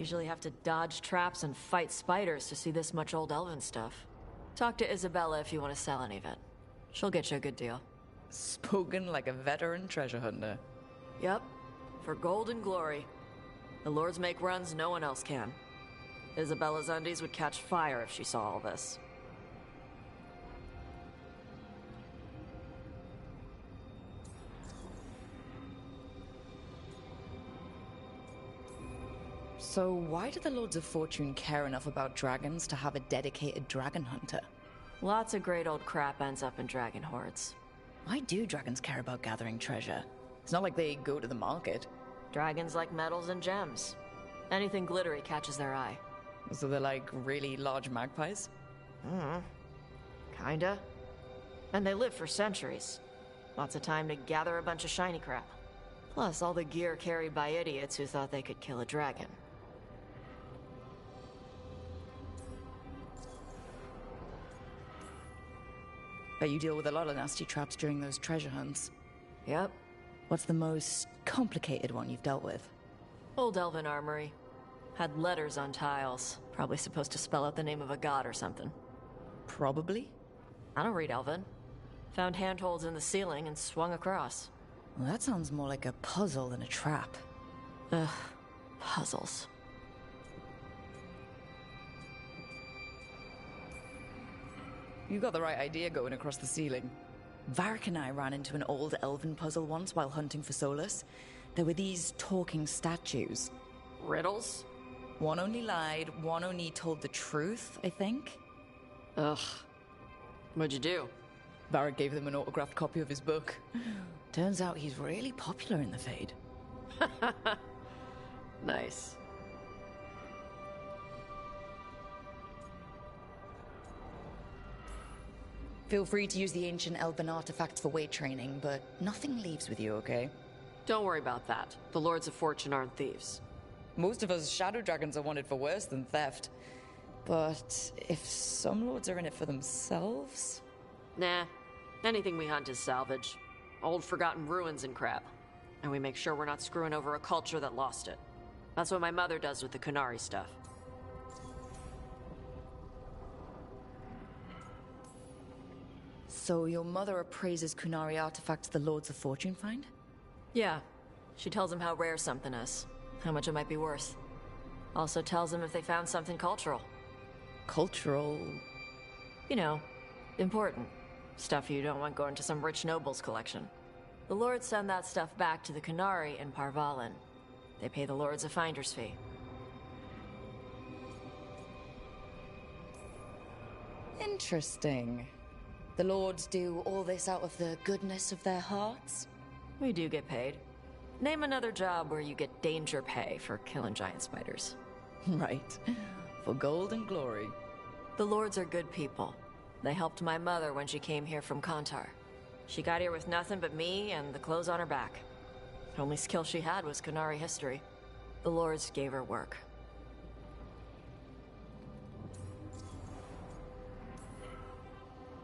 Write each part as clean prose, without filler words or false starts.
Usually have to dodge traps and fight spiders to see this much old elven stuff. Talk to Isabella if you want to sell any of it. She'll get you a good deal. Spoken like a veteran treasure hunter. Yep, for gold and glory. The lords make runs no one else can. Isabella's undies would catch fire if she saw all this. So why do the Lords of Fortune care enough about dragons to have a dedicated dragon hunter? Lots of great old crap ends up in dragon hordes. Why do dragons care about gathering treasure? It's not like they go to the market. Dragons like metals and gems. Anything glittery catches their eye. So they're like really large magpies? Kinda. And they live for centuries. Lots of time to gather a bunch of shiny crap. Plus all the gear carried by idiots who thought they could kill a dragon. Bet you deal with a lot of nasty traps during those treasure hunts. Yep. What's the most complicated one you've dealt with? Old elven armory. Had letters on tiles. Probably supposed to spell out the name of a god or something. Probably? I don't read elven. Found handholds in the ceiling and swung across. Well, that sounds more like a puzzle than a trap. Ugh. Puzzles. You got the right idea going across the ceiling. Varric and I ran into an old elven puzzle once while hunting for Solus. There were these talking statues. Riddles? One only lied, one only told the truth, I think. Ugh. What'd you do? Varric gave them an autographed copy of his book. Turns out he's really popular in the Fade. Nice. Feel free to use the ancient elven artifacts for weight training, but nothing leaves with you, okay? Don't worry about that. The Lords of Fortune aren't thieves. Most of us shadow dragons are wanted for worse than theft. But if some lords are in it for themselves? Nah. Anything we hunt is salvage. Old forgotten ruins and crap. And we make sure we're not screwing over a culture that lost it. That's what my mother does with the Kunari stuff. So your mother appraises Kunari artifacts the Lords of Fortune find? Yeah. She tells them how rare something is. How much it might be worth. Also tells them if they found something cultural. Cultural? You know, important. Stuff you don't want going to some rich noble's collection. The lords send that stuff back to the Kunari in Parvalin. They pay the lords a finder's fee. Interesting. The lords do all this out of the goodness of their hearts? We do get paid. Name another job where you get danger pay for killing giant spiders. Right. For gold and glory. The lords are good people. They helped my mother when she came here from Kantar. She got here with nothing but me and the clothes on her back. The only skill she had was Kunari history. The lords gave her work.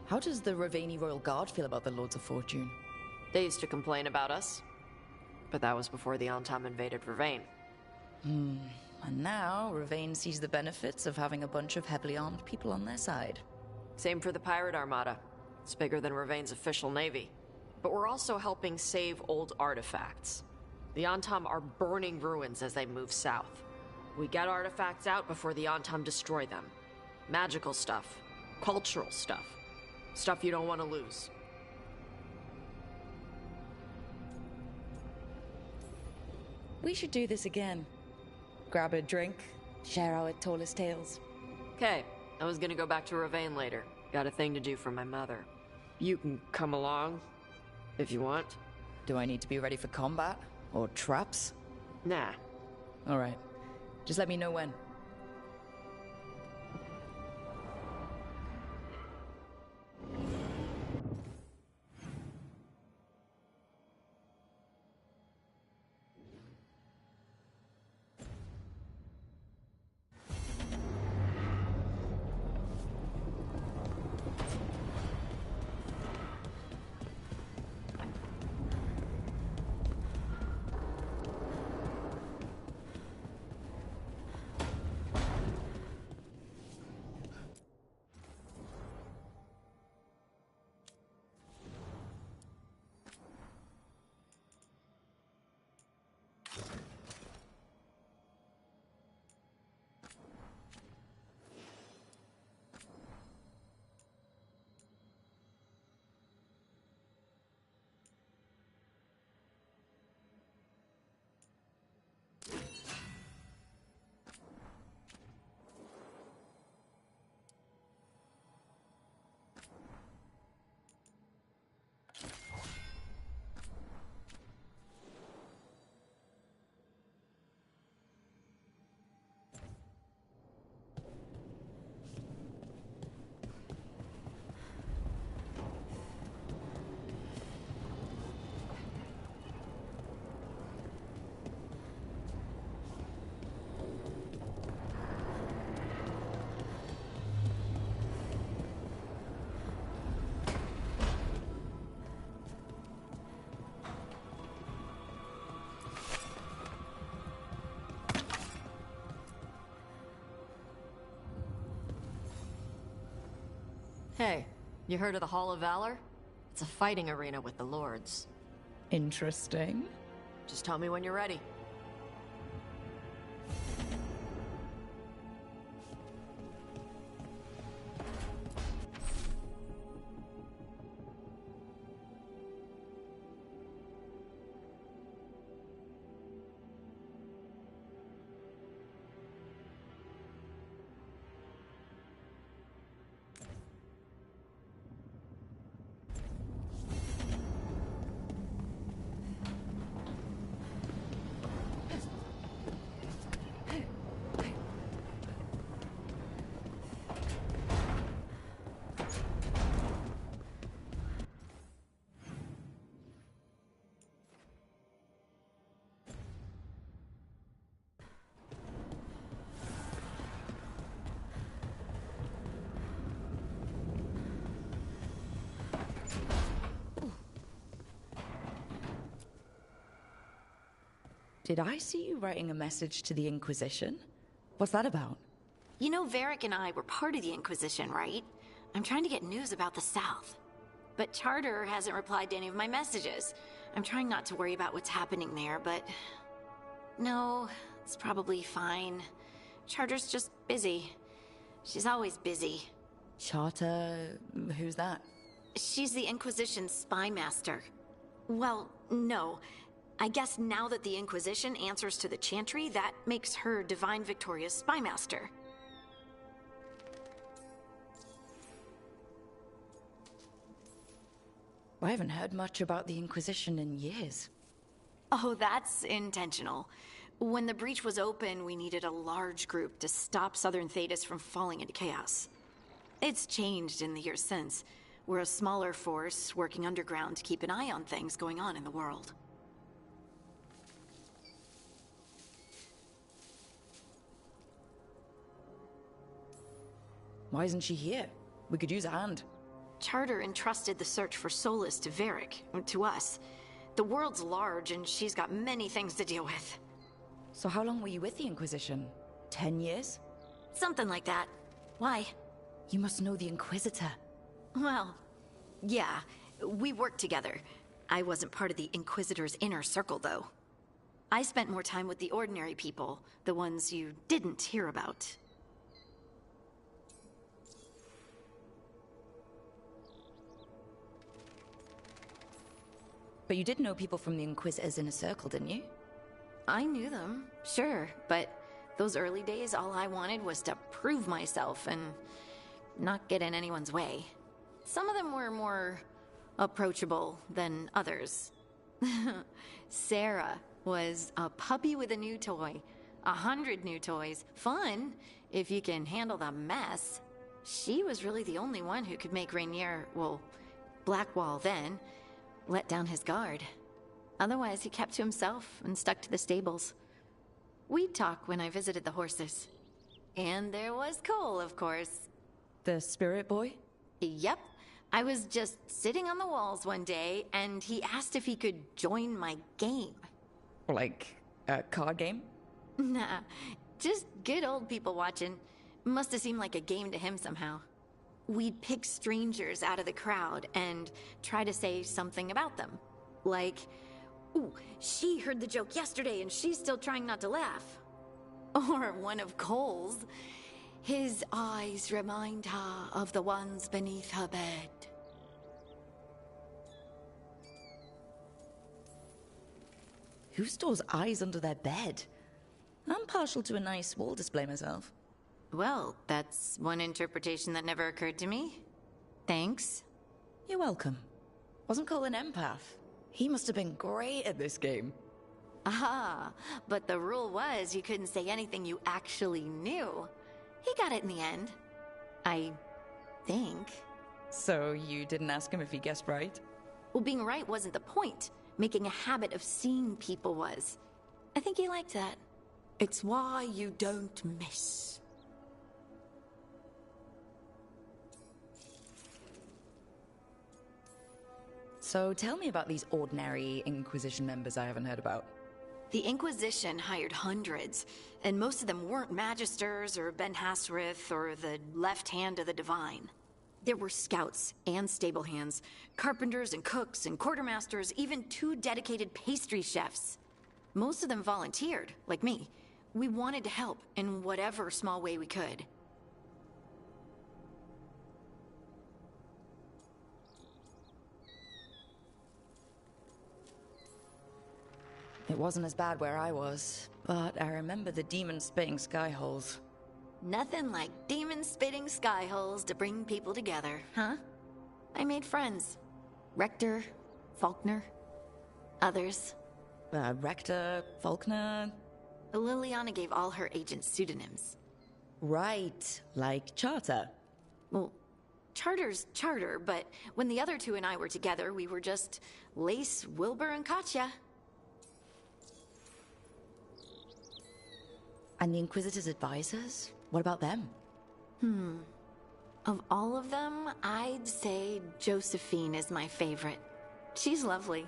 How does the Ravani Royal Guard feel about the Lords of Fortune? They used to complain about us. But that was before the Antam invaded Ravane. And now, Ravane sees the benefits of having a bunch of heavily armed people on their side. Same for the Pirate Armada. It's bigger than Ravane's official navy. But we're also helping save old artifacts. The Antam are burning ruins as they move south. We get artifacts out before the Antam destroy them. Magical stuff. Cultural stuff. Stuff you don't want to lose. We should do this again. Grab a drink, share our tallest tales. Okay, I was gonna go back to Ravane later. Got a thing to do for my mother. You can come along, if you want. Do I need to be ready for combat? Or traps? Nah. Alright. Just let me know when. Hey, you heard of the Hall of Valor? It's a fighting arena with the lords. Interesting. Just tell me when you're ready. Did I see you writing a message to the Inquisition? What's that about? You know, Varric and I were part of the Inquisition, right? I'm trying to get news about the South. But Charter hasn't replied to any of my messages. I'm trying not to worry about what's happening there, but... No, it's probably fine. Charter's just busy. She's always busy. Charter... who's that? She's the Inquisition's spy master. Well, no. I guess now that the Inquisition answers to the Chantry, that makes her Divine Victoria's spy master. I haven't heard much about the Inquisition in years. Oh, that's intentional. When the breach was open, we needed a large group to stop Southern Thedas from falling into chaos. It's changed in the years since. We're a smaller force working underground to keep an eye on things going on in the world. Why isn't she here? We could use a hand. Charter entrusted the search for Solus to Varric, to us. The world's large and she's got many things to deal with. So how long were you with the Inquisition? 10 years? Something like that. Why? You must know the Inquisitor. Well, yeah, we worked together. I wasn't part of the Inquisitor's inner circle, though. I spent more time with the ordinary people, the ones you didn't hear about. But you did know people from the Inquisitor's inner circle, didn't you? I knew them, sure, but those early days, all I wanted was to prove myself and not get in anyone's way. Some of them were more approachable than others. Sarah was a puppy with a new toy. 100 new toys. Fun, if you can handle the mess. She was really the only one who could make Rainier, well, Blackwall then, let down his guard. Otherwise, he kept to himself and stuck to the stables. We'd talk when I visited the horses. And there was Cole, of course. The spirit boy? Yep. I was just sitting on the walls one day, and he asked if he could join my game. Like a card game? Nah, just good old people watching. Must have seemed like a game to him somehow. We'd pick strangers out of the crowd and try to say something about them. Like, ooh, she heard the joke yesterday and she's still trying not to laugh. Or one of Cole's. His eyes remind her of the ones beneath her bed. Who stores eyes under their bed? I'm partial to a nice wall display myself. Well, that's one interpretation that never occurred to me. Thanks. You're welcome. Wasn't Cole an empath? He must have been great at this game. Ah, but the rule was you couldn't say anything you actually knew. He got it in the end. I think. So you didn't ask him if he guessed right? Well, being right wasn't the point. Making a habit of seeing people was. I think he liked that. It's why you don't miss. So tell me about these ordinary Inquisition members I haven't heard about. The Inquisition hired hundreds, and most of them weren't Magisters or Ben Hasrith or the left hand of the Divine. There were scouts and stable hands, carpenters and cooks and quartermasters, even 2 dedicated pastry chefs. Most of them volunteered, like me. We wanted to help in whatever small way we could. It wasn't as bad where I was, but I remember the demon spitting sky holes. Nothing like demon-spitting sky holes to bring people together, huh? I made friends. Rector, Faulkner, others. Rector, Faulkner... Liliana gave all her agents pseudonyms. Right, like Charter. Well, Charter's Charter, but when the other 2 and I were together, we were just Lace, Wilbur, and Katya. And the Inquisitor's advisors? What about them? Of all of them, I'd say Josephine is my favorite. She's lovely.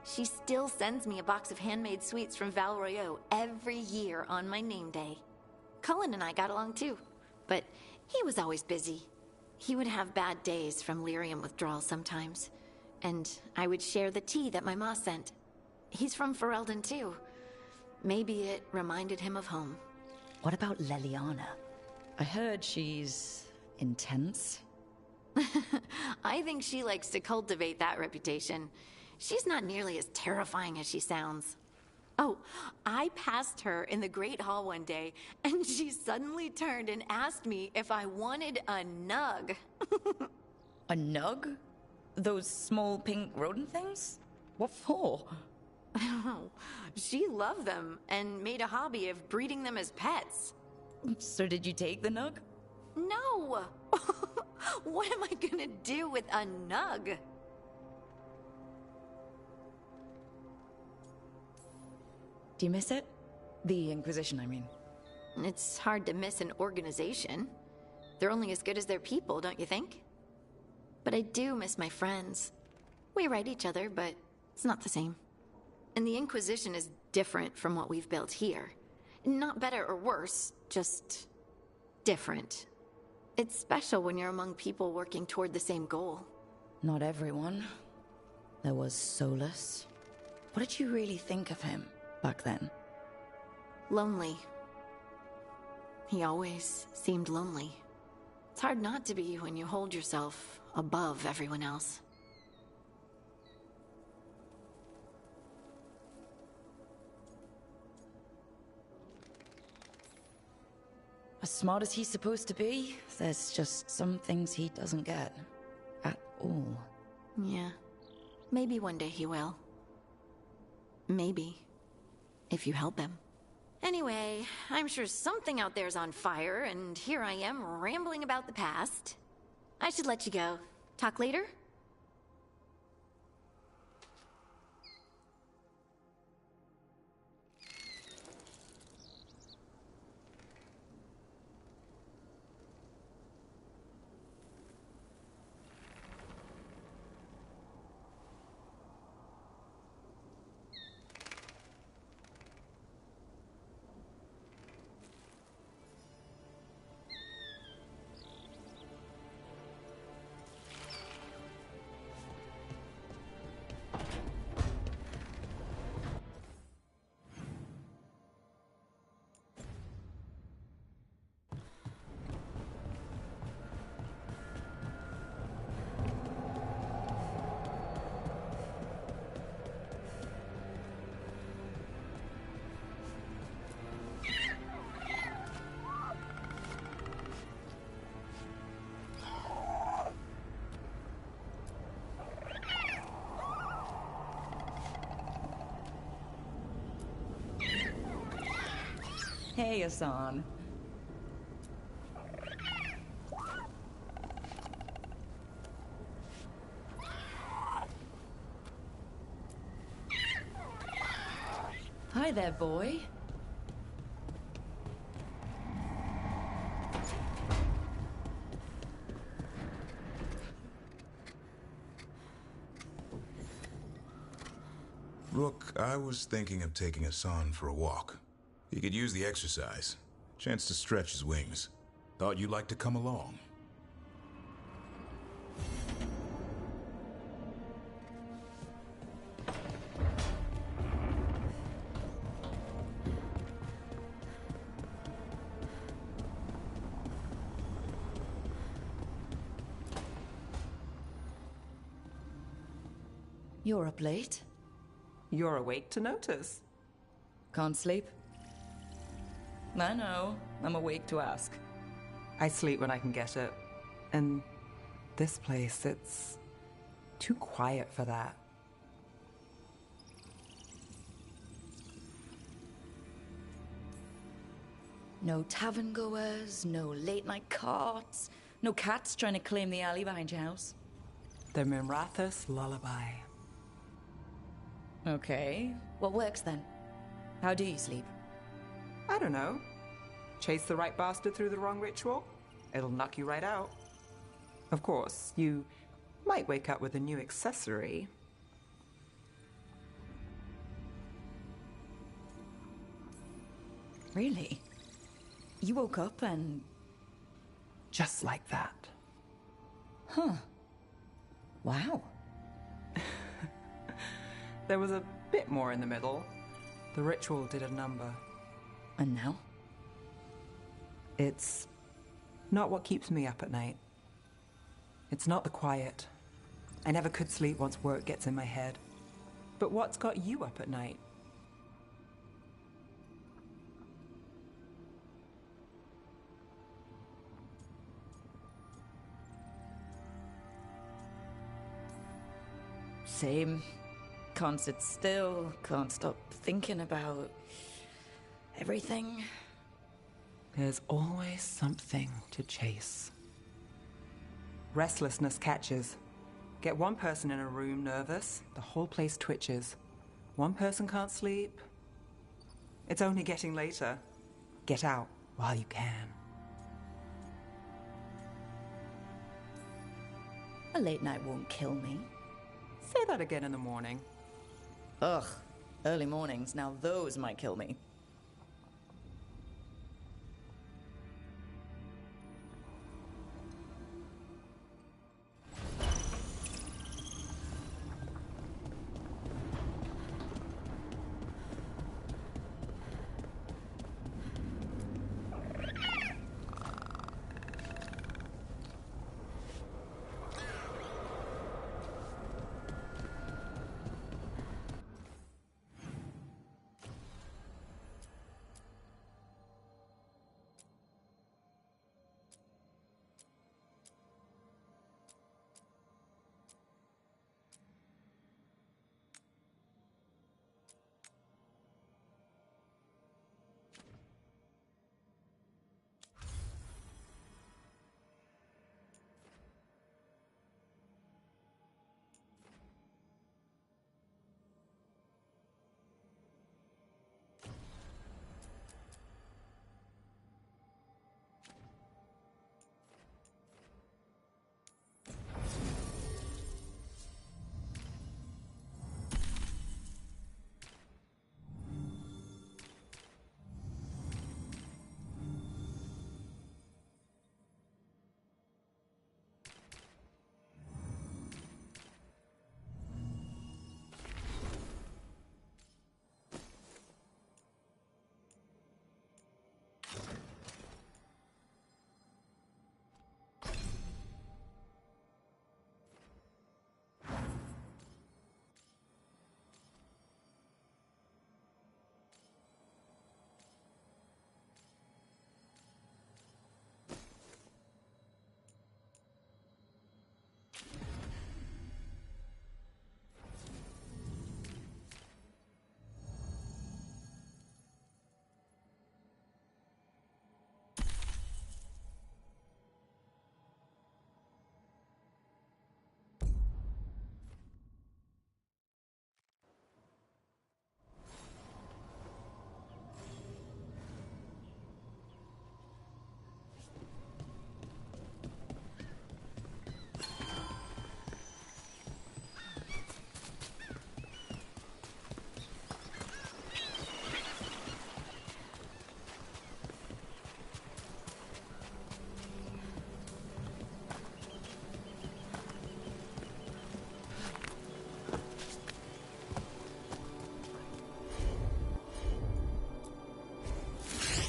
She still sends me a box of handmade sweets from Val Royeaux every year on my name day. Cullen and I got along too, but he was always busy. He would have bad days from lyrium withdrawal sometimes, and I would share the tea that my ma sent. He's from Ferelden too. Maybe it reminded him of home. What about Leliana? I heard she's... intense. I think she likes to cultivate that reputation. She's not nearly as terrifying as she sounds. Oh, I passed her in the Great Hall one day, and she suddenly turned and asked me if I wanted a nug. A nug? Those small pink rodent things? What for? She loved them and made a hobby of breeding them as pets. So did you take the nug? No! What am I gonna do with a nug? Do you miss it? The Inquisition, I mean. It's hard to miss an organization. They're only as good as their people, don't you think? But I do miss my friends. We write each other, but it's not the same. And the Inquisition is different from what we've built here. Not better or worse, just different. It's special when you're among people working toward the same goal. Not everyone. There was Solus. What did you really think of him back then? Lonely. He always seemed lonely. It's hard not to be when you hold yourself above everyone else. As smart as he's supposed to be, there's just some things he doesn't get. At all. Yeah. Maybe one day he will. Maybe. If you help him. Anyway, I'm sure something out there's on fire, and here I am rambling about the past. I should let you go. Talk later? Hey, Hassan. Hi there, boy. Rook, I was thinking of taking Hassan for a walk. He could use the exercise. Chance to stretch his wings. Thought you'd like to come along. You're up late. You're awake to notice. Can't sleep? I know. I'm awake to ask. I sleep when I can get it. And this place, it's too quiet for that. No tavern goers, no late night carts, no cats trying to claim the alley behind your house. The Mimrathus lullaby. Okay. What works then? How do you sleep? I don't know. Chase the right bastard through the wrong ritual? It'll knock you right out. Of course, you might wake up with a new accessory. Really? You woke up and... Just like that. Huh. Wow. There was a bit more in the middle. The ritual did a number. And now? It's not what keeps me up at night. It's not the quiet. I never could sleep once work gets in my head. But what's got you up at night? Same. Can't sit still, can't stop thinking about everything. There's always something to chase. Restlessness catches. Get one person in a room nervous, the whole place twitches. One person can't sleep. It's only getting later. Get out while you can. A late night won't kill me. Say that again in the morning. Ugh, early mornings, now those might kill me.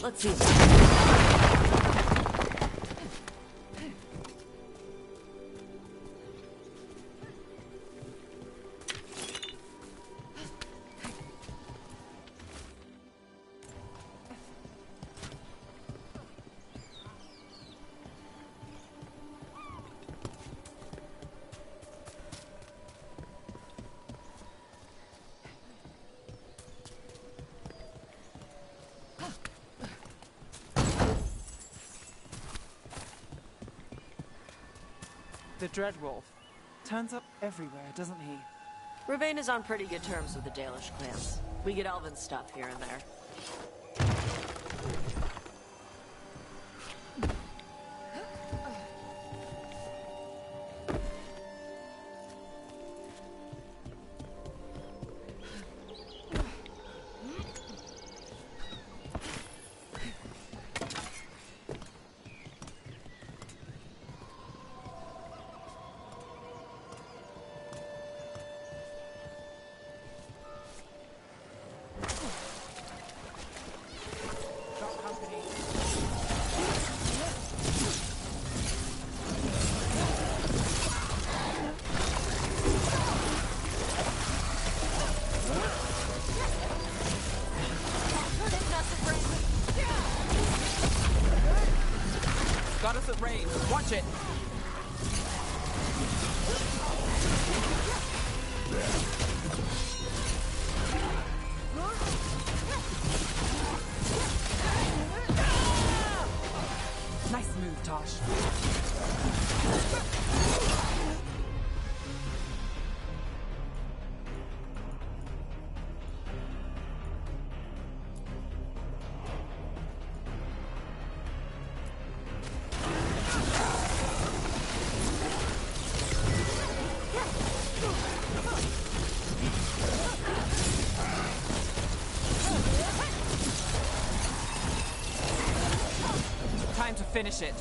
Let's see. The Dreadwolf. Turns up everywhere, doesn't he? Ravane is on pretty good terms with the Dalish clans. We get elven stuff here and there. Got us at range. Watch it. Nice move, Tosh. Time to finish it.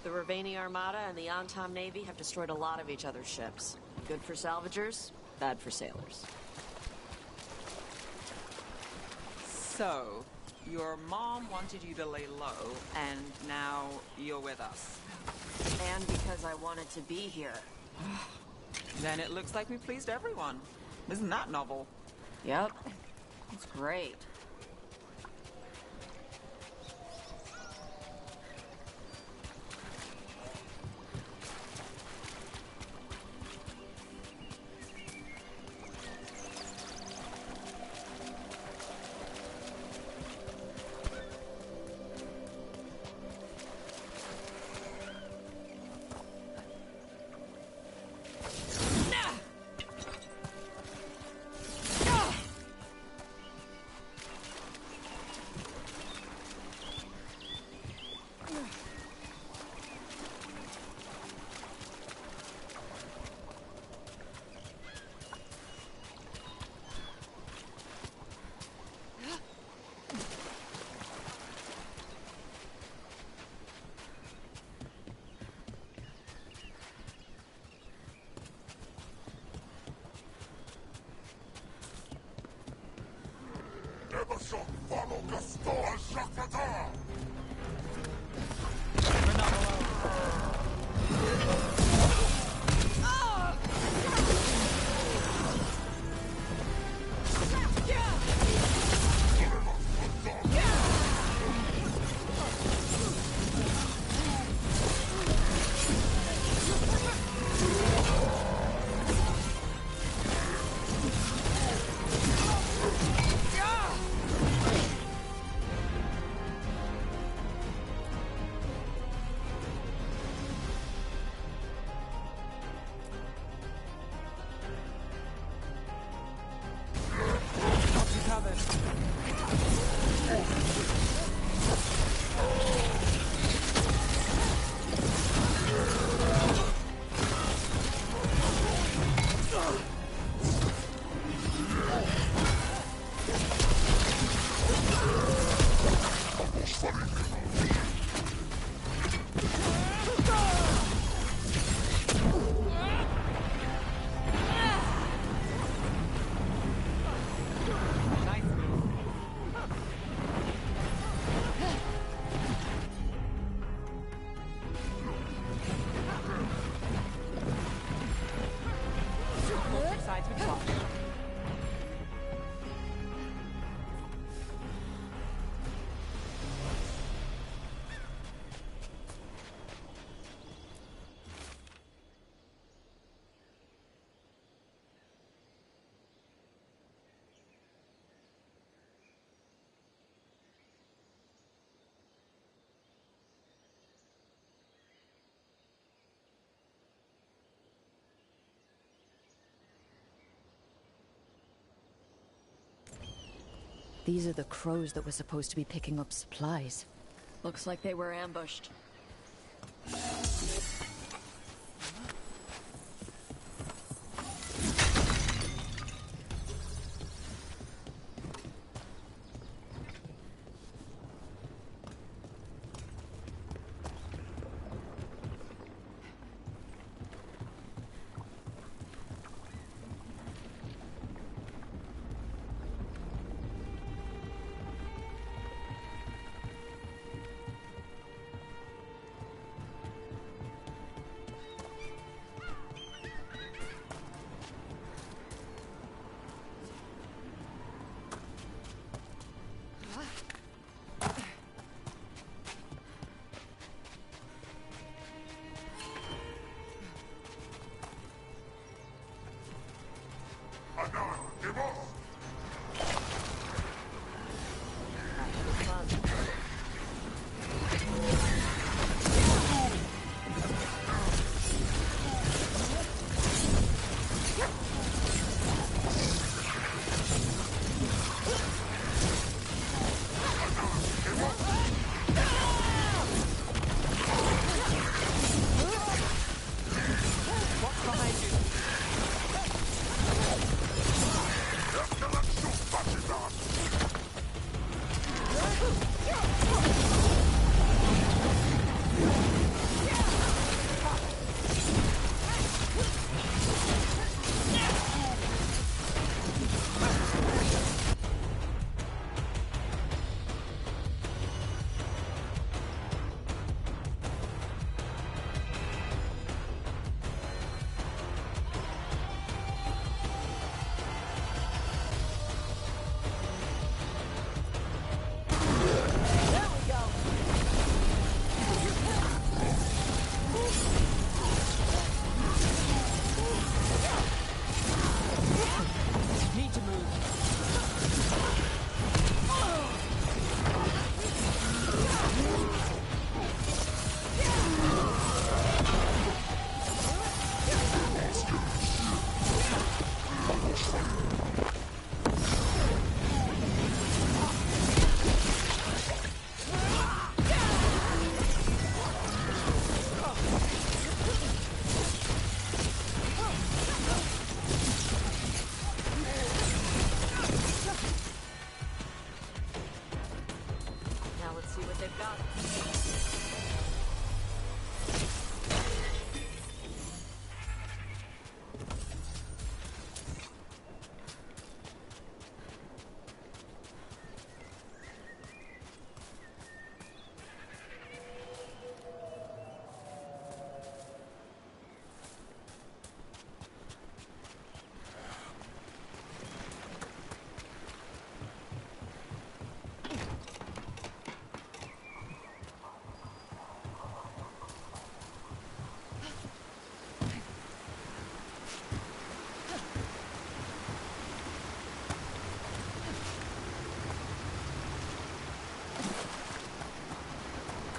The Ravani Armada and the Antom Navy have destroyed a lot of each other's ships. Good for salvagers, bad for sailors. So, your mom wanted you to lay low, and now you're with us. And because I wanted to be here. Then it looks like we pleased everyone. Isn't that novel? Yep. It's great. We're not alone. These are the crows that were supposed to be picking up supplies. Looks like they were ambushed.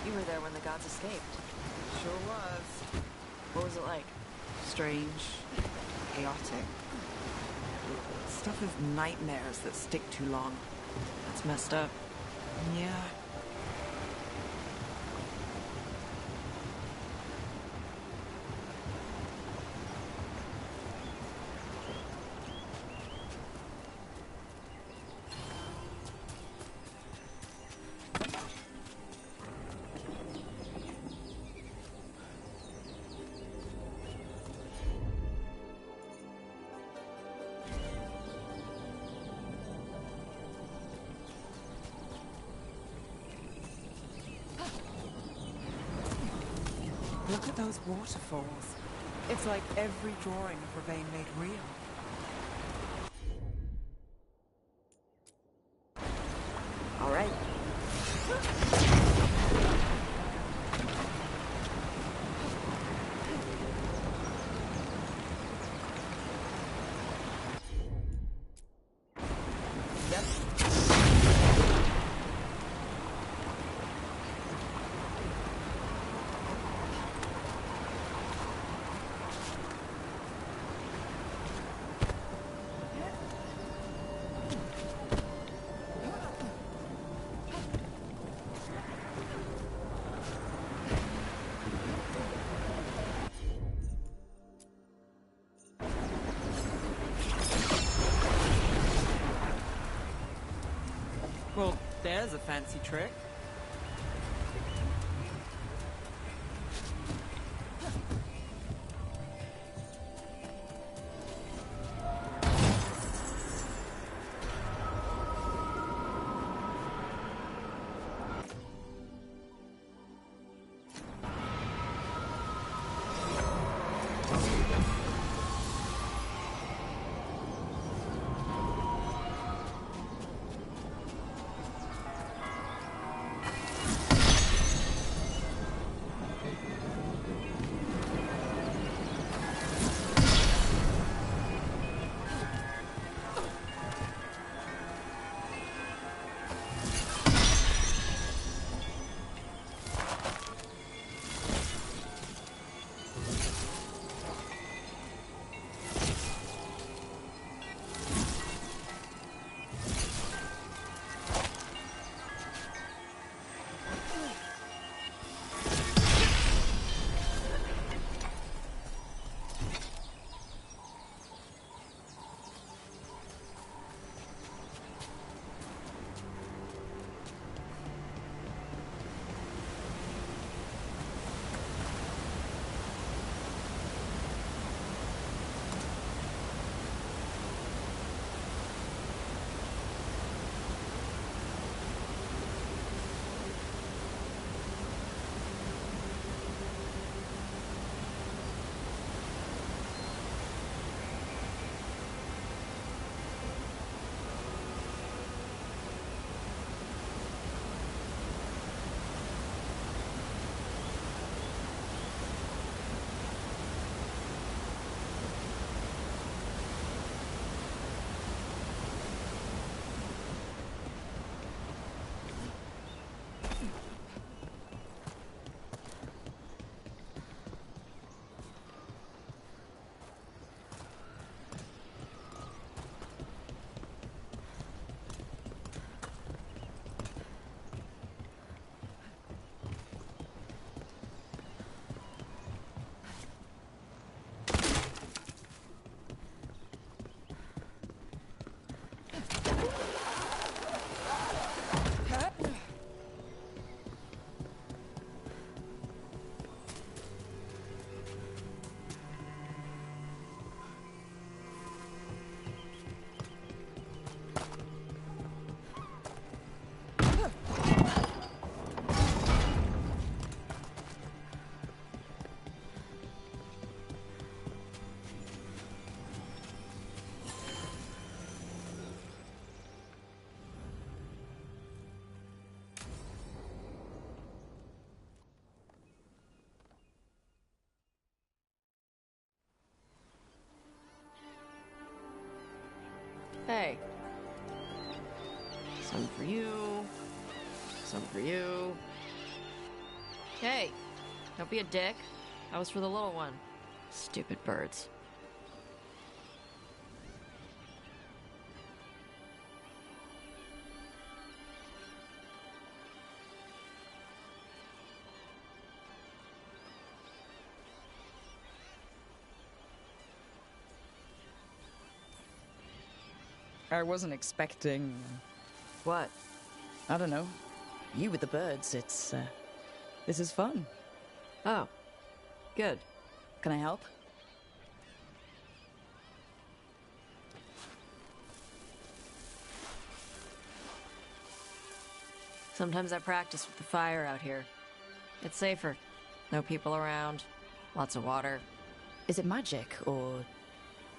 You were there when the gods escaped. Sure was. What was it like? Strange. Chaotic. Stuff of nightmares that stick too long. That's messed up. Yeah. Look at those waterfalls. It's like every drawing of Ravane made real. All right. there's a fancy trick. Hey. Some for you. Some for you. Hey, don't be a dick. That was for the little one. Stupid birds. I wasn't expecting... What? I don't know. You with the birds, this is fun. Oh. Good. Can I help? Sometimes I practice with the fire out here. It's safer. No people around. Lots of water. Is it magic, or...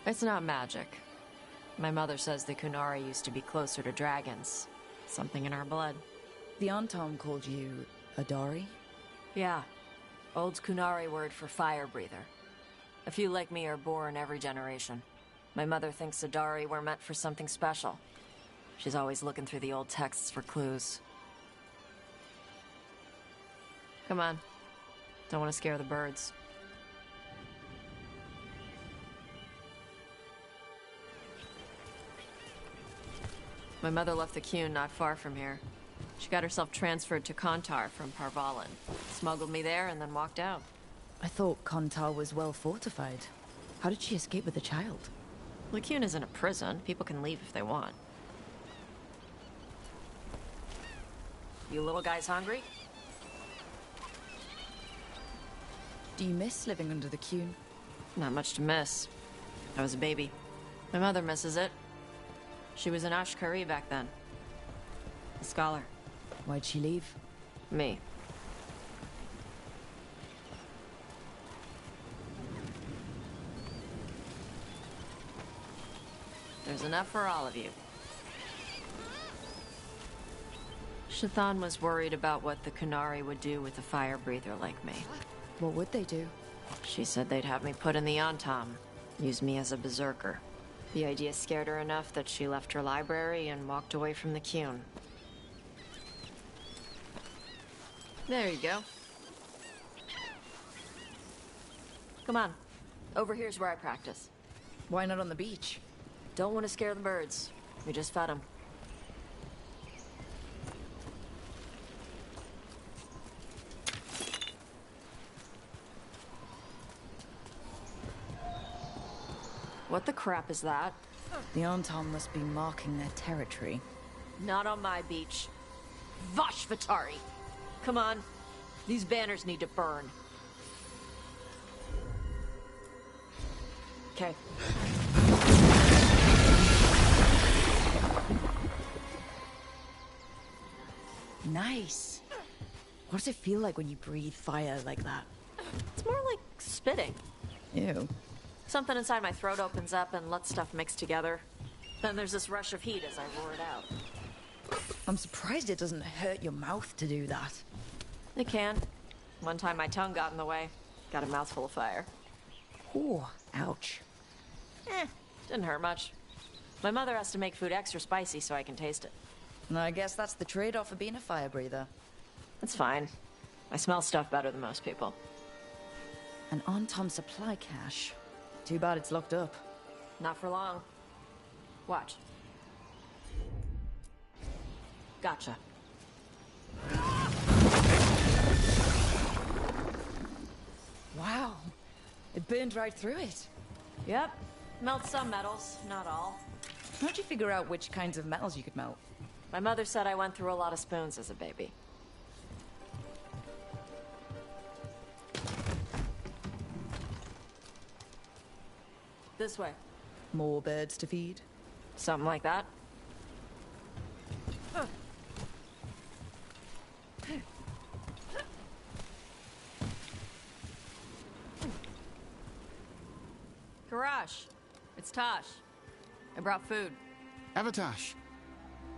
It's not magic. My mother says the Kunari used to be closer to dragons. Something in our blood. The Antom called you a Dari? Yeah. Old Kunari word for fire breather. A few like me are born every generation. My mother thinks Adari were meant for something special. She's always looking through the old texts for clues. Come on. Don't want to scare the birds. My mother left the Qun not far from here. She got herself transferred to Kontar from Parvalan. Smuggled me there and then walked out. I thought Kontar was well fortified. How did she escape with a child? Qun isn't a prison. People can leave if they want. You little guys hungry? Do you miss living under the Cune? Not much to miss. I was a baby. My mother misses it. She was an Ashkari back then. A scholar. Why'd she leave? Me. There's enough for all of you. Shathan was worried about what the Kunari would do with a fire breather like me. What would they do? She said they'd have me put in the Antam, use me as a berserker. The idea scared her enough that she left her library and walked away from the Cune. There you go. Come on. Over here's where I practice. Why not on the beach? Don't want to scare the birds. We just fed them. What the crap is that? The Anton must be marking their territory. Not on my beach. Vash Vatari! Come on. These banners need to burn. Okay. Nice. What does it feel like when you breathe fire like that? It's more like spitting. Ew. Something inside my throat opens up and lets stuff mix together. Then there's this rush of heat as I roar it out. I'm surprised it doesn't hurt your mouth to do that. It can. One time my tongue got in the way. Got a mouthful of fire. Ooh, ouch. Didn't hurt much. My mother has to make food extra spicy so I can taste it. And I guess that's the trade-off of being a fire breather. It's fine. I smell stuff better than most people. An on-tom supply cache. Too bad it's locked up. Not for long. Watch. Gotcha. Wow. It burned right through it. Yep. Melt some metals, not all. How'd you figure out which kinds of metals you could melt? My mother said I went through a lot of spoons as a baby. This way. More birds to feed? Something like that. Karash, it's Tosh. I brought food. Avatosh,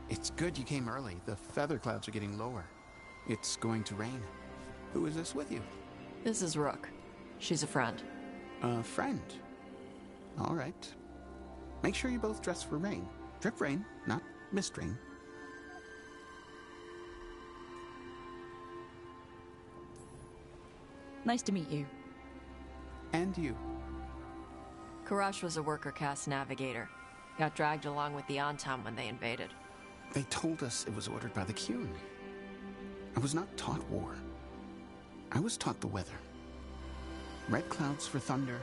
it's good you came early. The feather clouds are getting lower. It's going to rain. Who is this with you? This is Rook. She's a friend. A friend. All right. Make sure you both dress for rain. Drip rain, not mist rain. Nice to meet you. And you. Karash was a worker caste navigator. Got dragged along with the Antam when they invaded. They told us it was ordered by the Cune. I was not taught war. I was taught the weather. Red clouds for thunder,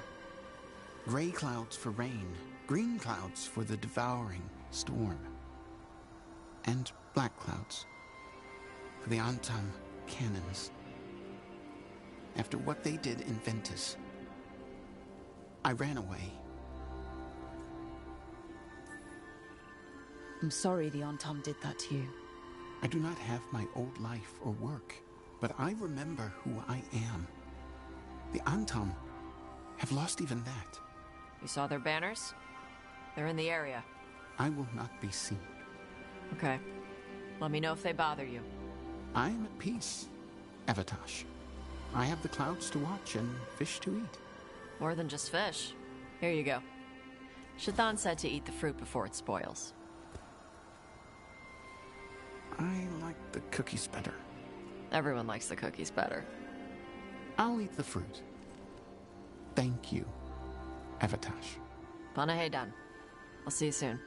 gray clouds for rain, green clouds for the devouring storm, and black clouds for the Antam cannons. After what they did in Ventus, I ran away. I'm sorry the Antom did that to you. I do not have my old life or work, but I remember who I am. The Antam have lost even that. You saw their banners? They're in the area. I will not be seen. Okay. Let me know if they bother you. I am at peace, Avatosh. I have the clouds to watch and fish to eat. More than just fish. Here you go. Shathan said to eat the fruit before it spoils. I like the cookies better. Everyone likes the cookies better. I'll eat the fruit. Thank you, Avatosh. Panahedan. I'll see you soon.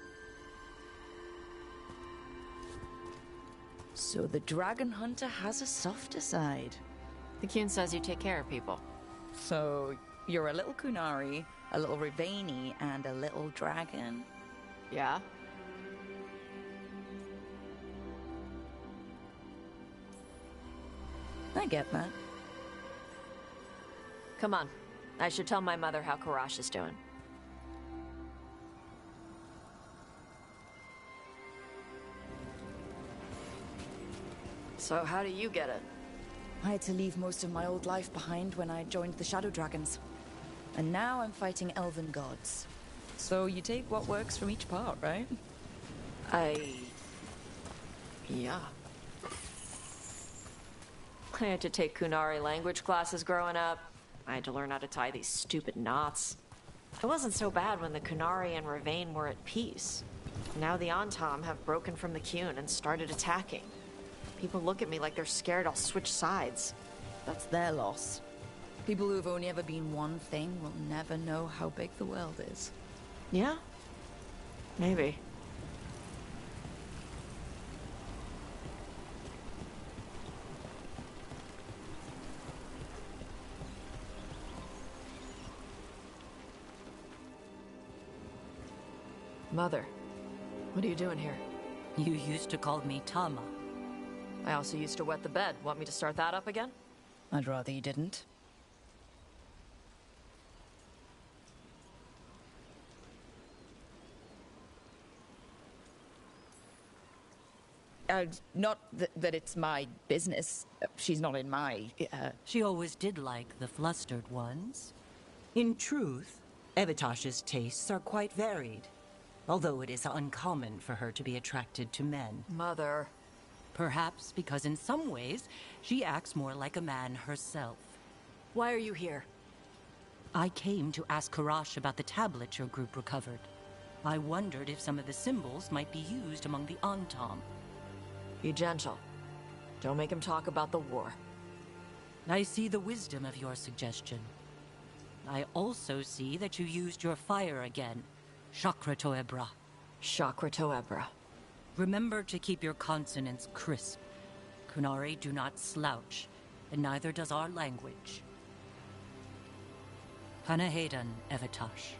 So the dragon hunter has a softer side. The Cune says you take care of people. So you're a little Kunari, a little Rivani, and a little dragon? Yeah? I get that. Come on. I should tell my mother how Karash is doing. So how do you get it? I had to leave most of my old life behind when I joined the Shadow Dragons. And now I'm fighting elven gods. So you take what works from each part, right? Yeah. I had to take Kunari language classes growing up. I had to learn how to tie these stupid knots. It wasn't so bad when the Kunari and Ravain were at peace. Now the Antam have broken from the Qun and started attacking. People look at me like they're scared I'll switch sides. That's their loss. People who've only ever been one thing will never know how big the world is. Yeah? Maybe. Mother, what are you doing here? You used to call me Tama. I also used to wet the bed. Want me to start that up again? I'd rather you didn't. Not that it's my business. She's not in my... She always did like the flustered ones. In truth, Evitash's tastes are quite varied, although it is uncommon for her to be attracted to men. Mother. Perhaps because in some ways, she acts more like a man herself. Why are you here? I came to ask Karash about the tablet your group recovered. I wondered if some of the symbols might be used among the Antam. Be gentle. Don't make him talk about the war. I see the wisdom of your suggestion. I also see that you used your fire again, Chakra Toebra. Chakra Toebra. Remember to keep your consonants crisp. Kunari do not slouch, and neither does our language. Panahedan, Evitash.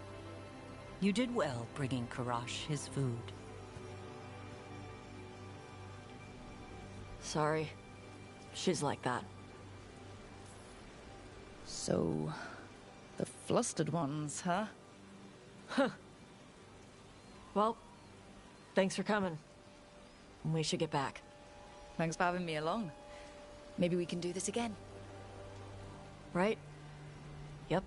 You did well bringing Karash his food. Sorry. She's like that. So... the flustered ones, huh? Well, thanks for coming. We should get back. Thanks for having me along. Maybe we can do this again. Right? Yep.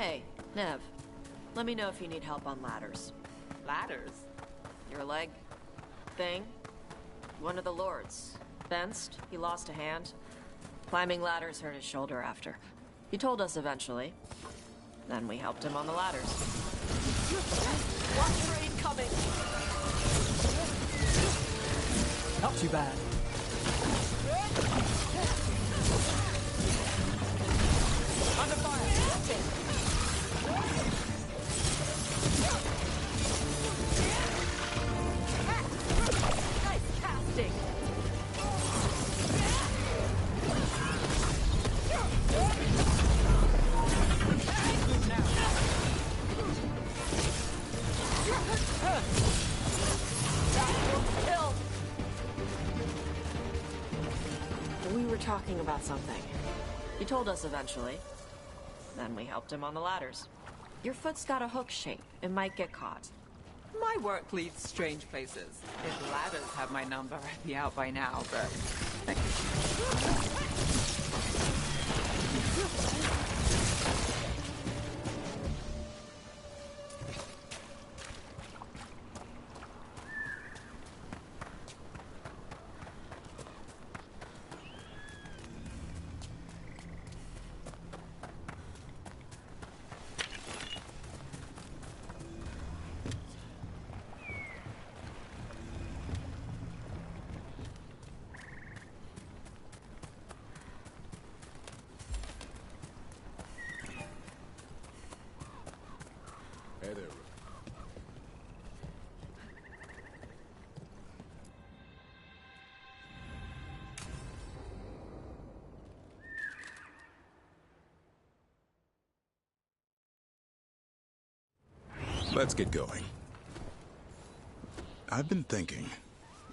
Hey, Nev. Let me know if you need help on ladders. Ladders? Your leg thing? One of the lords. Fenced, he lost a hand. Climbing ladders hurt his shoulder after. He told us eventually. Then we helped him on the ladders. One train coming! Not too bad. Under fire! Nice casting! We were talking about something. He told us eventually. Then we helped him on the ladders. Your foot's got a hook shape. It might get caught. My work leads strange places. If ladders have my number, I'd be out by now, but... Hey there. Let's get going. I've been thinking.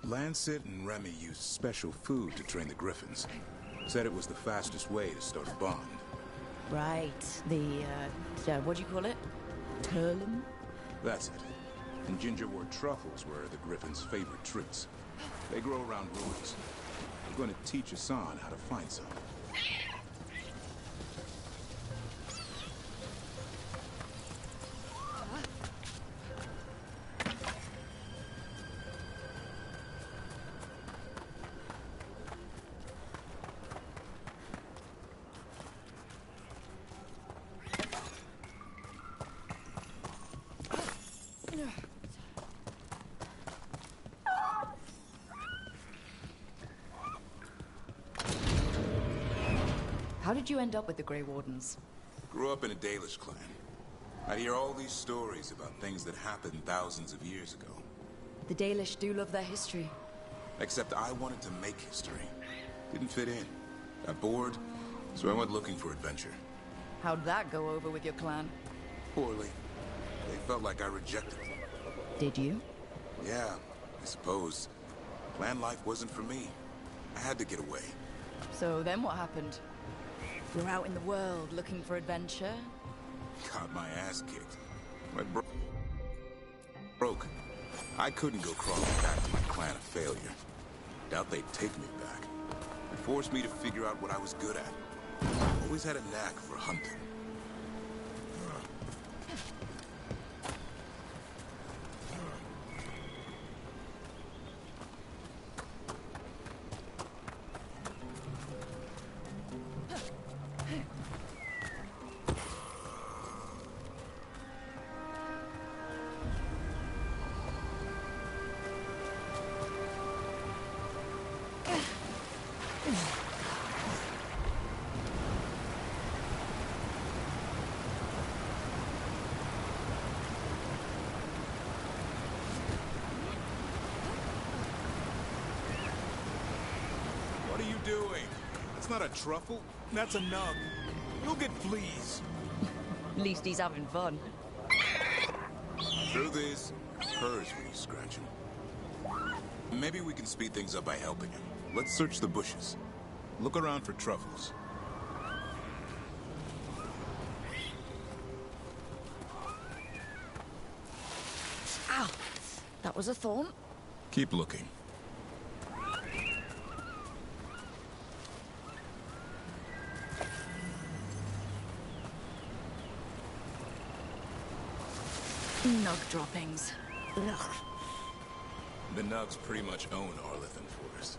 Lancet and Remy used special food to train the griffins. Said it was the fastest way to start a bond. Right. What do you call it? Turlum? That's it. And gingerwort truffles were the griffins' favorite treats. They grow around ruins. I'm going to teach Hassan how to find some. How did you end up with the Grey Wardens? Grew up in a Dalish clan. I'd hear all these stories about things that happened thousands of years ago. The Dalish do love their history. Except I wanted to make history. Didn't fit in. Got bored, so I went looking for adventure. How'd that go over with your clan? Poorly. They felt like I rejected them. Did you? Yeah, I suppose. Clan life wasn't for me. I had to get away. So then what happened? You're out in the world looking for adventure? Got my ass kicked. My broke. I couldn't go crawling back to my clan a failure. Doubt they'd take me back. They forced me to figure out what I was good at. Always had a knack for hunting. What are you doing? That's not a truffle. That's a nub. You'll get fleas. At least he's having fun. Truth is, it hurts when you scratch him. Maybe we can speed things up by helping him. Let's search the bushes. Look around for truffles. Ow! That was a thorn. Keep looking. Nug droppings. Ugh. The Nugs pretty much own Arlithan Forest.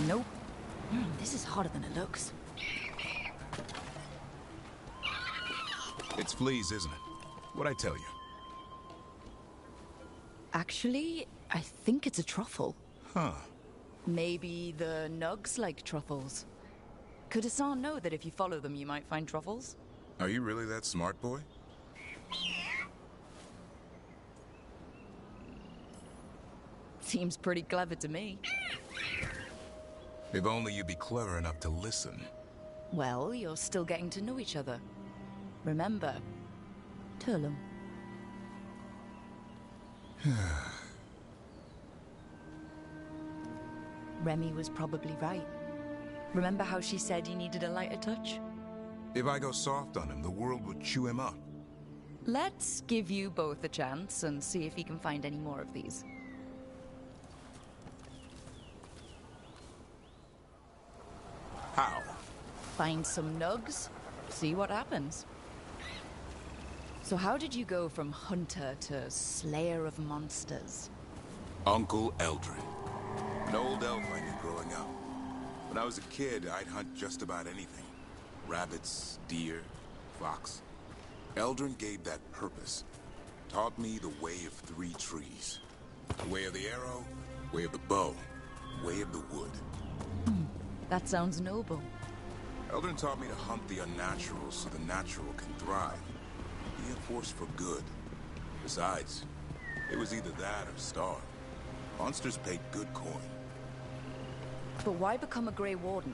Nope. This is hotter than it looks. It's fleas, isn't it? What'd I tell you? Actually, I think it's a truffle. Huh. Maybe the Nugs like truffles. Could Hassan know that if you follow them, you might find truffles? Are you really that smart, boy? Seems pretty clever to me. If only you'd be clever enough to listen. Well, you're still getting to know each other. Remember, Turlum. Remy was probably right. Remember how she said he needed a lighter touch? If I go soft on him, the world would chew him up. Let's give you both a chance and see if he can find any more of these. How? Find some nugs, see what happens. So how did you go from hunter to slayer of monsters? Uncle Eldrin. An old elf I knew growing up. When I was a kid, I'd hunt just about anything. Rabbits, deer, fox. Eldrin gave that purpose. Taught me the way of 3 trees. The way of the arrow, way of the bow, way of the wood. That sounds noble. Eldrin taught me to hunt the unnatural so the natural can thrive. Be a force for good. Besides, it was either that or starve. Monsters paid good coin. But why become a Grey Warden?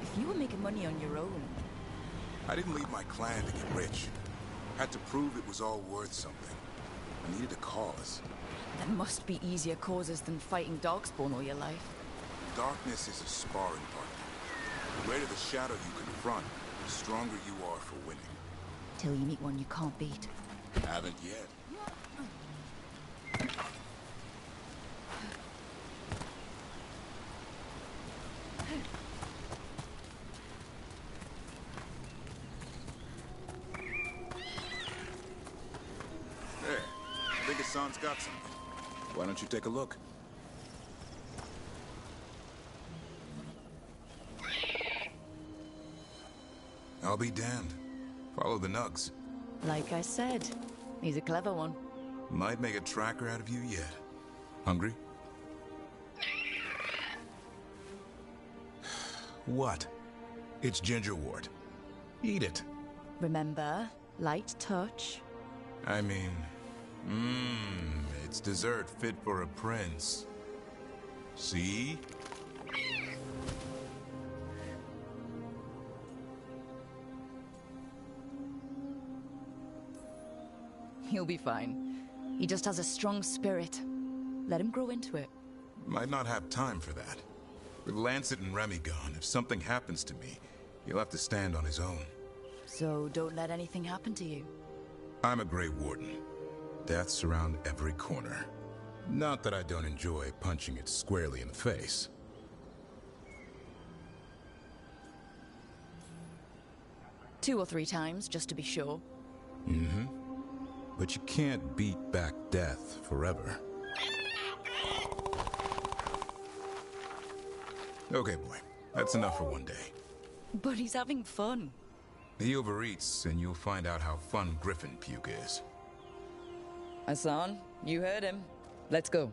If you were making money on your own... I didn't leave my clan to get rich. Had to prove it was all worth something. I needed a cause. There must be easier causes than fighting Darkspawn all your life. Darkness is a sparring partner. The greater the shadow you confront, the stronger you are for winning. Till you meet one you can't beat. Haven't yet. There. I think Hassan's got something. Why don't you take a look? I'll be damned. Follow the nugs. Like I said, he's a clever one. Might make a tracker out of you yet. Hungry? What? It's gingerwort. Eat it. Remember, light touch. I mean, it's dessert fit for a prince. See? He'll be fine. He just has a strong spirit. Let him grow into it. Might not have time for that. With Lancet and Remy gone, if something happens to me, he'll have to stand on his own. So don't let anything happen to you. I'm a Grey Warden. Death's around every corner. Not that I don't enjoy punching it squarely in the face. 2 or 3 times, just to be sure. Mm-hmm. But you can't beat back death forever. Okay, boy. That's enough for one day. But he's having fun. He overeats, and you'll find out how fun Griffin puke is. Hassan, you heard him. Let's go.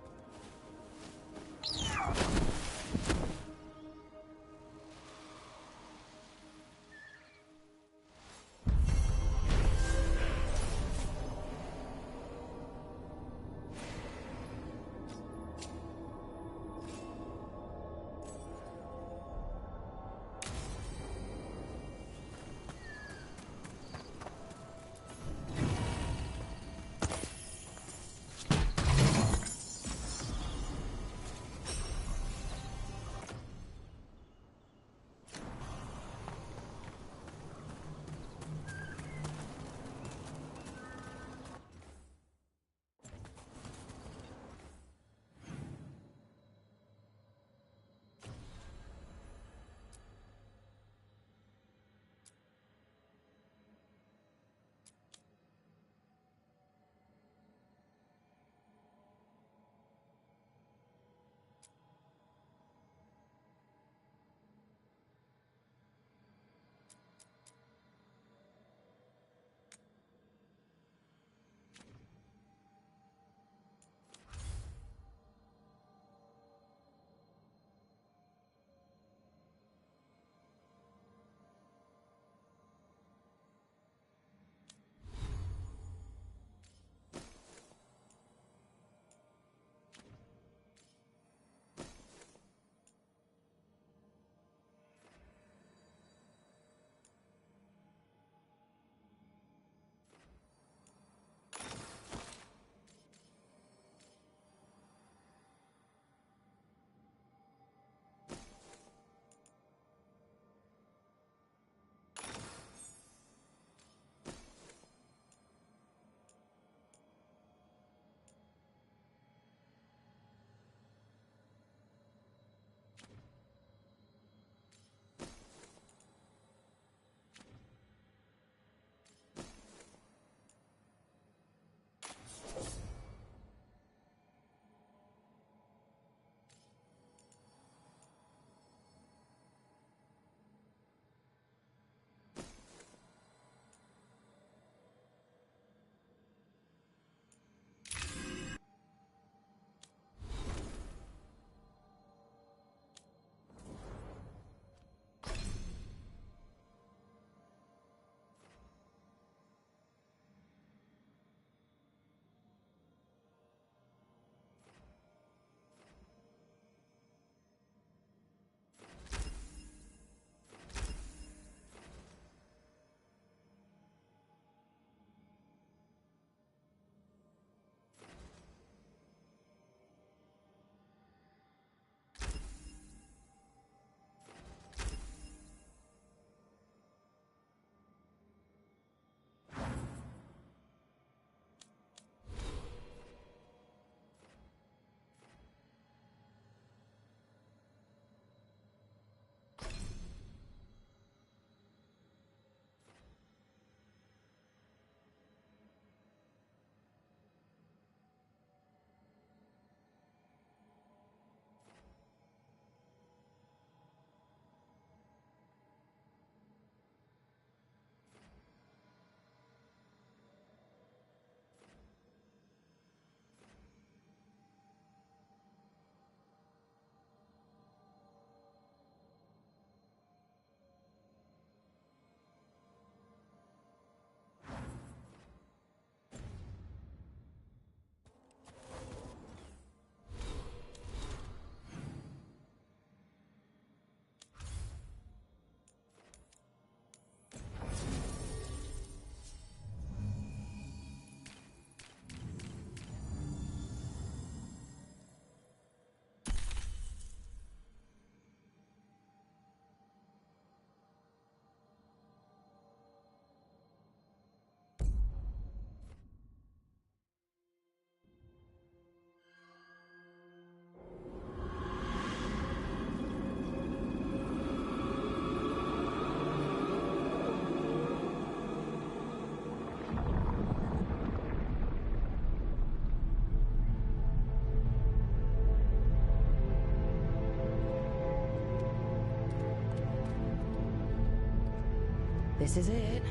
This is it.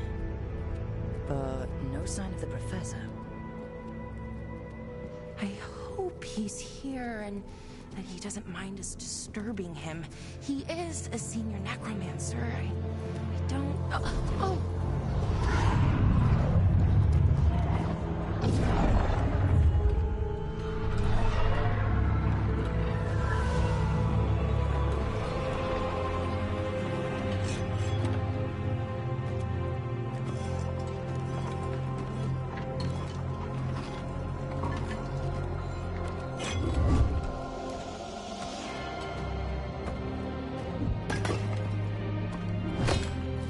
But no sign of the professor. I hope he's here and that he doesn't mind us disturbing him. He is a senior necromancer. I don't... Oh!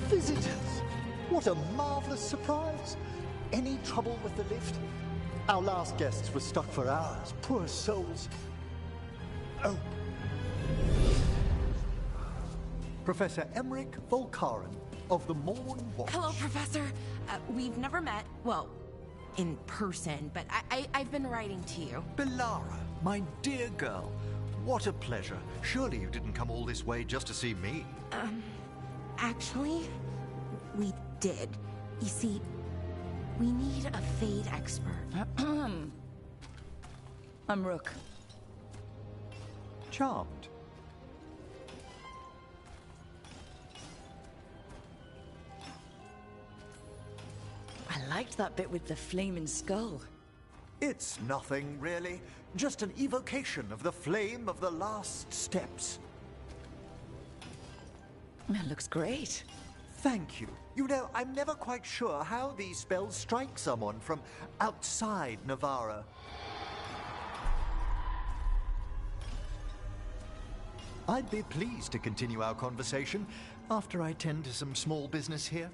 Visitors! What a marvelous surprise! Any trouble with the lift? Our last guests were stuck for hours. Poor souls. Oh. Professor Emmerich Volkaren of the Morn Watch. Hello, Professor. We've never met, well, in person, but I've been writing to you. Belara, my dear girl. What a pleasure. Surely you didn't come all this way just to see me. Actually, we did. You see, we need a Fade expert. I'm Rook. Charmed. I liked that bit with the flaming skull. It's nothing, really. Just an evocation of the flame of the last steps. That looks great. Thank you. You know, I'm never quite sure how these spells strike someone from outside Navarra. I'd be pleased to continue our conversation after I tend to some small business here.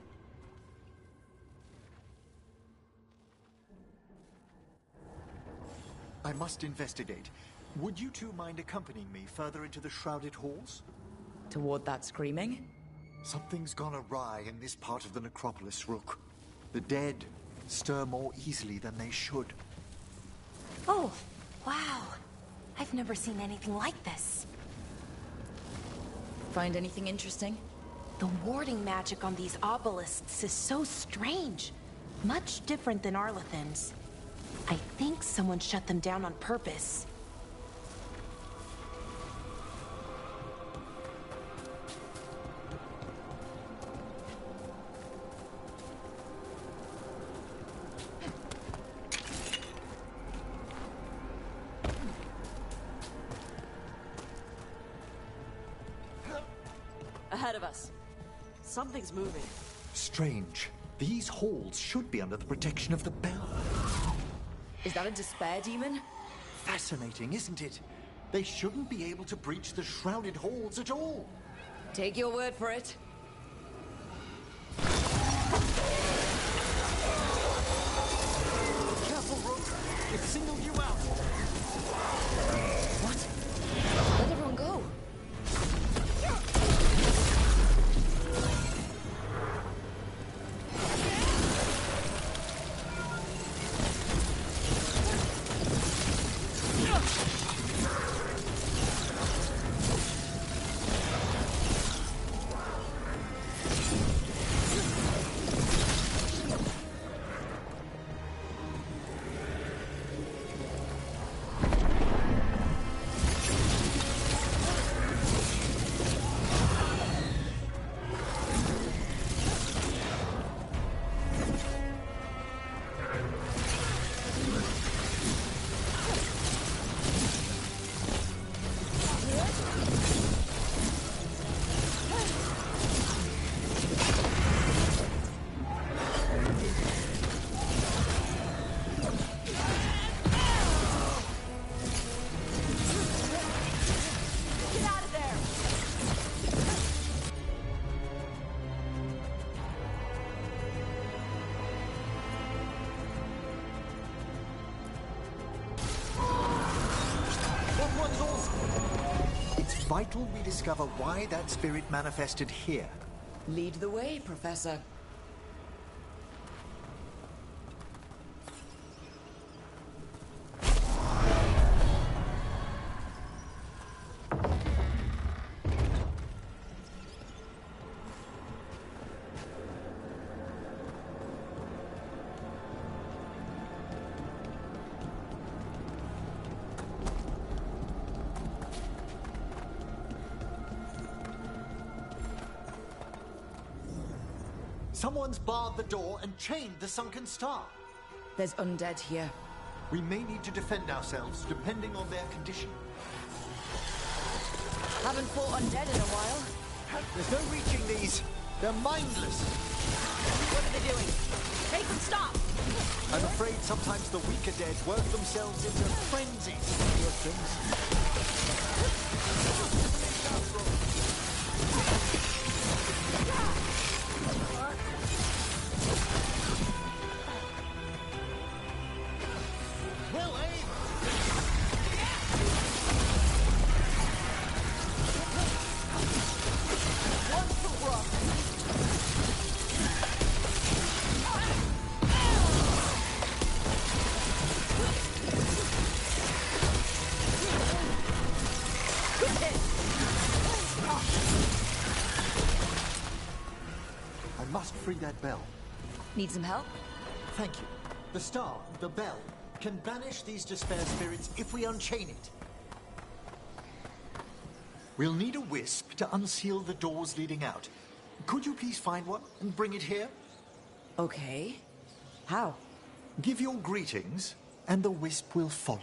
I must investigate. Would you two mind accompanying me further into the shrouded halls? Toward that screaming? Something's gone awry in this part of the necropolis, Rook. The dead stir more easily than they should. Oh, wow. I've never seen anything like this. Find anything interesting? The warding magic on these obelisks is so strange. Much different than Arlethan's. I think someone shut them down on purpose. Ahead of us. Something's moving. Strange. These halls should be under the protection of the bell. Is that a despair demon? Fascinating, isn't it? They shouldn't be able to breach the shrouded halls at all. Take your word for it. Careful, Rook. It singled you out. What? Let everyone go. It's vital we discover why that spirit manifested here. Lead the way, Professor. Someone's barred the door and chained the sunken star. There's undead here. We may need to defend ourselves, depending on their condition. Haven't fought undead in a while. There's no reaching these. They're mindless. What are they doing? Make them stop! I'm afraid sometimes the weaker dead work themselves into frenzies. Poor things. Well aimed. One for rough. I must free that bell. Need some help? Thank you. The star, the bell, can banish these despair spirits if we unchain it. We'll need a wisp to unseal the doors leading out. Could you please find one and bring it here? Okay. How? Give your greetings, and the wisp will follow.